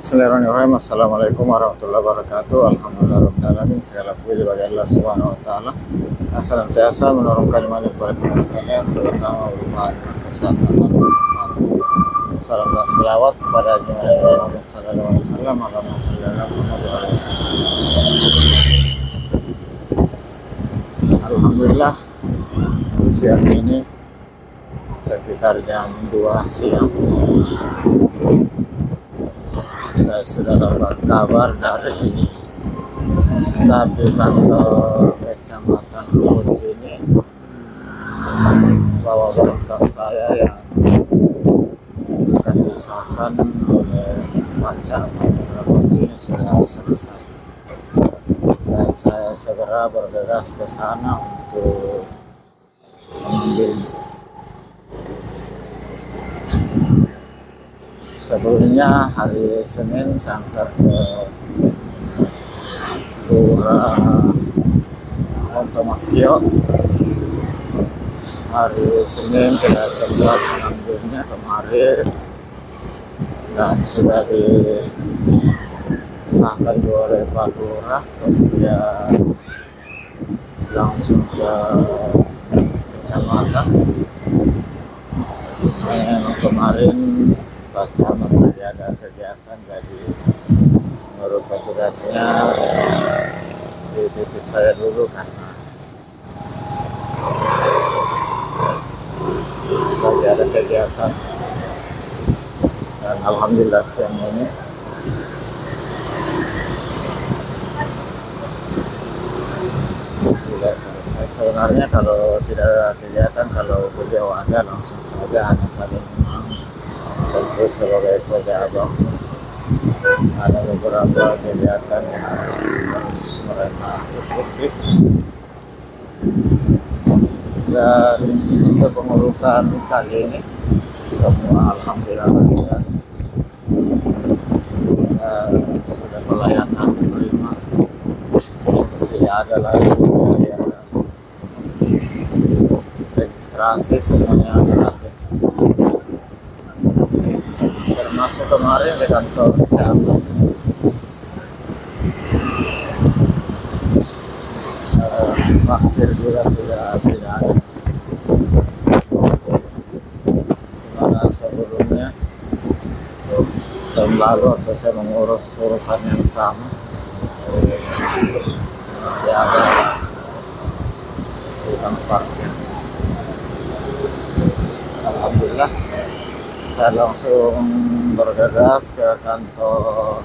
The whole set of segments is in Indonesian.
Bismillahirrahmanirrahim. Assalamualaikum warahmatullahi wabarakatuh. Alhamdulillahirrahmanirrahim. Segala puji bagi Allah Subhanahu wa Ta'ala yang senantiasa menurunkan iman kepada kita sekalian, terutama berupa iman, kesehatan dan kesempatan. Salam dan selawat kepada Nabi Muhammad sallallahu alaihi wasallam. Allahumma shalli ala Muhammad wa ala wasallam. Alhamdulillah, siang ini sekitar jam 2 siang saya sudah dapat kabar dari staf di kantor kecamatan Rukuci ini bahwa berkas saya yang akan disahkan oleh Pak Camat Rukuci ini sudah selesai, dan saya segera bergegas ke sana untuk mengambilnya. Sebelumnya hari Senin sampai ke Lurah Montomakio. Hari Senin tidak sempat mengambilnya kemarin dan sudah disahkan oleh Pak Lurah, kemudian langsung ke kecamatan. Kemarin Pak Camat lagi ada kegiatan, jadi menurut petugasnya dititip saya dulu karena lagi ada kegiatan, dan alhamdulillah siang ini sudah selesai. Sebenarnya kalau tidak ada kegiatan, kalau beliau ada langsung saja, hanya saling tentu sebagai pejabat ada beberapa kegiatan yang harus mereka ikuti, dan untuk pengurusan kali ini semua alhamdulillah lancar, dan sudah pelayanan prima, tidak ada lagi biaya registrasi, semuanya gratis. Termasuk kemarin di kantor camat parkir juga sudah tidak ada, dimana sebelumnya tahun lalu atau saya mengurus urusan yang sama masih ada tukang parkir. Alhamdulillah, saya langsung bergegas ke kantor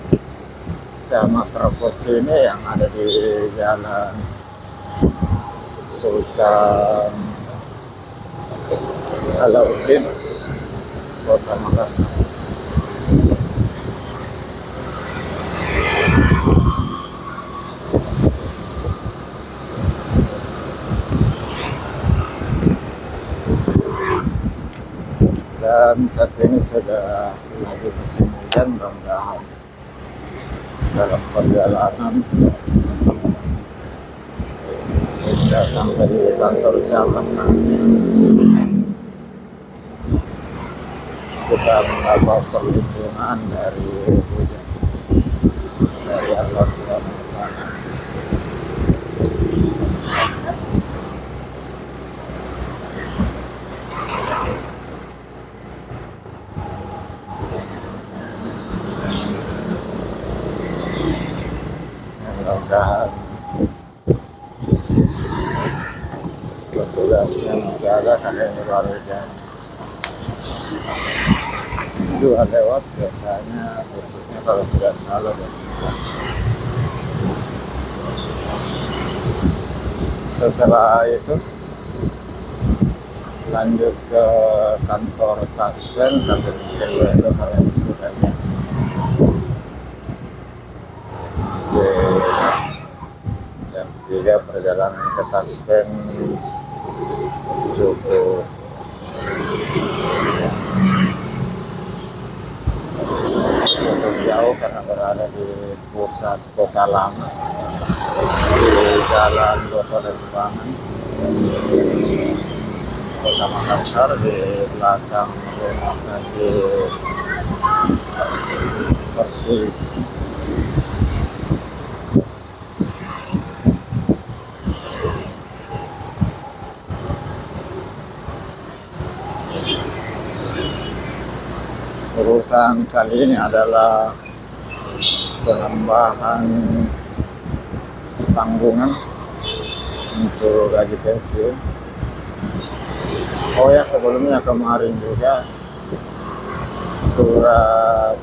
Camat Rukuci ini yang ada di Jalan Sultan Alauddin, Kota Makassar. Dan saat ini sudah lagi musim hujan, mudah-mudahan dalam perjalanan kita sampai di kantor camat nanti kita mendapat perlindungan dari hujan dari Allah Subhanahu wa Ta'ala. Mudah-mudahan petugasnya masih ada karena ini baru jam 2 lewat, biasanya tutupnya kalau tidak salah jam 3. Setelah itu lanjut ke kantor Taspen, tapi mungkin besok kalian sudah jam 3 perjalanan ke Taspen cukup jauh karena berada di pusat kota lama, di Jalan Kota Lembangan, Kota Makassar, di belakang rumah sakit Iya. Urusan kali ini adalah penambahan tanggungan untuk gaji pensiun. Oh ya, sebelumnya kemarin juga surat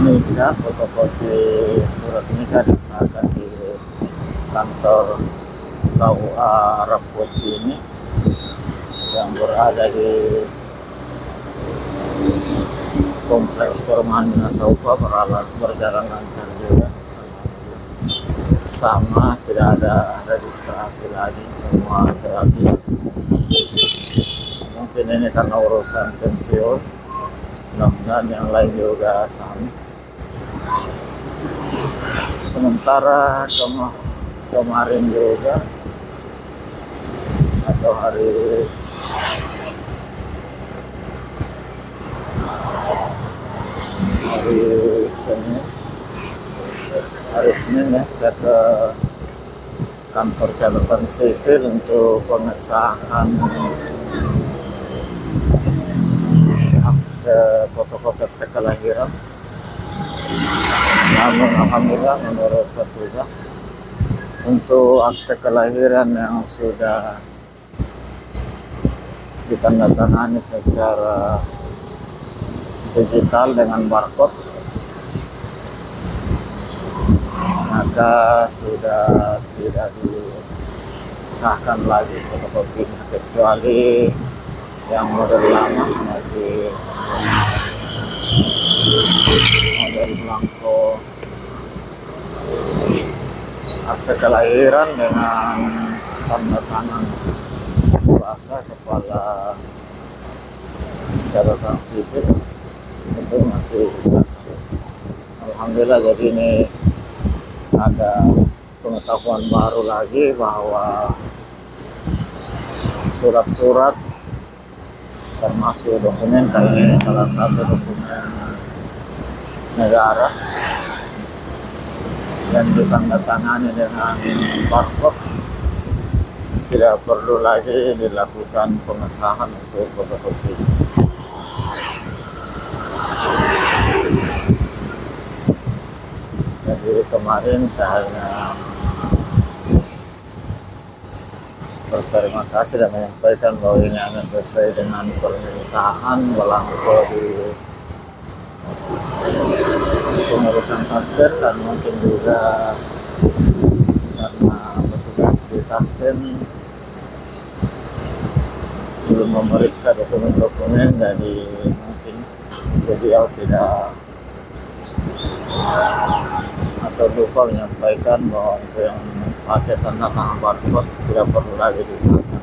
nikah, fotokopi surat nikah disahkan di kantor KUA Rapoci ini yang berada di Kompleks Perumahan Minasaupa. Berjalan lancar juga, sama tidak ada registrasi lagi, semua gratis. Mungkin ini karena urusan pensiun, mudah-mudahan yang lain juga sama. Sementara kemarin juga atau hari Senin ya, saya ke kantor catatan sipil untuk pengesahan akte fotokopi akte kelahiran. Namun alhamdulillah menurut petugas untuk akte kelahiran yang sudah ditandatangani secara digital dengan barcode, maka sudah tidak disahkan lagi fotokopinya, kecuali yang model lama masih model blanko akte kelahiran dengan tanda tangan kuasa kepala catatan sipil, itu masih disahkan. Alhamdulillah, jadi ini ada pengetahuan baru lagi bahwa surat-surat termasuk dokumen, karena ini salah satu dokumen negara yang ditandatangani dengan barcode, tidak perlu lagi dilakukan pengesahan untuk fotokopi. Jadi kemarin saya hanya berterima kasih dan menyampaikan bahwa ini hanya sesuai dengan permintaan belangko di pengurusan Taspen, dan mungkin juga karena petugas di Taspen belum memeriksa dokumen-dokumen, jadi mungkin beliau tidak atau lupa menyampaikan bahwa untuk yang pakai tanda tangan barcode tidak perlu lagi disahkan.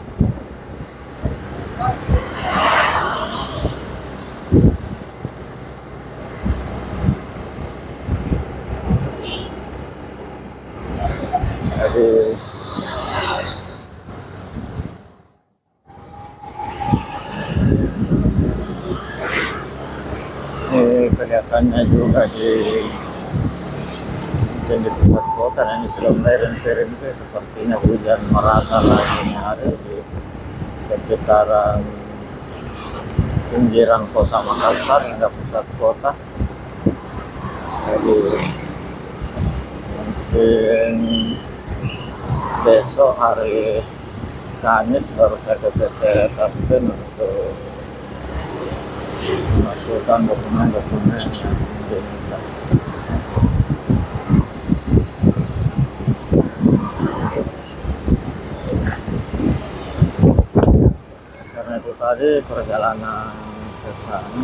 Jadi ini kelihatannya juga mungkin di pusat kota, dan ini sudah mulai rintik-rintik, sepertinya hujan merata lagi hari di sekitaran pinggiran kota Makassar hingga pusat kota. Jadi mungkin besok hari Kamis baru saya ke PT Taspen untuk memasukkan dokumen-dokumen yang diminta. Karena itu tadi perjalanan ke sana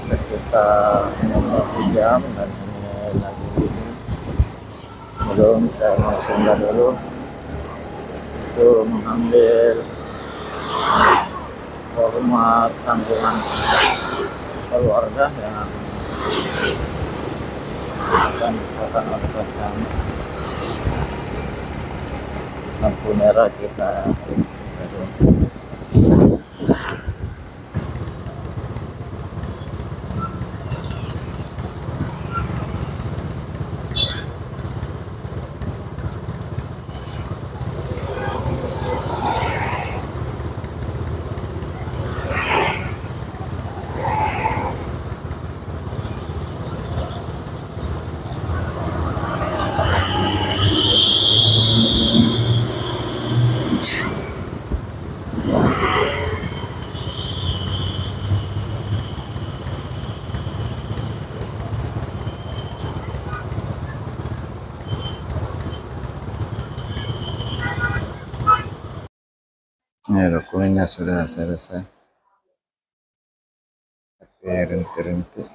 sekitar 1 jam, dan ini lagi hujan. Belum saya mau singgah dulu untuk mengambil format tanggungan keluarga yang akan disahkan oleh Kacang. lampu merah kita singgah dulu. Ini dokumennya sudah selesai, tapi rinti-rinti.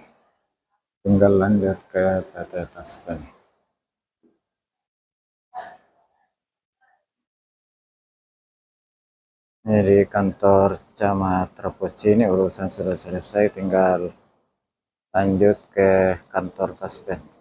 Tinggal lanjut ke PT Taspen. Ini di kantor Camat Rapoci, ini urusan sudah selesai, tinggal lanjut ke kantor Taspen.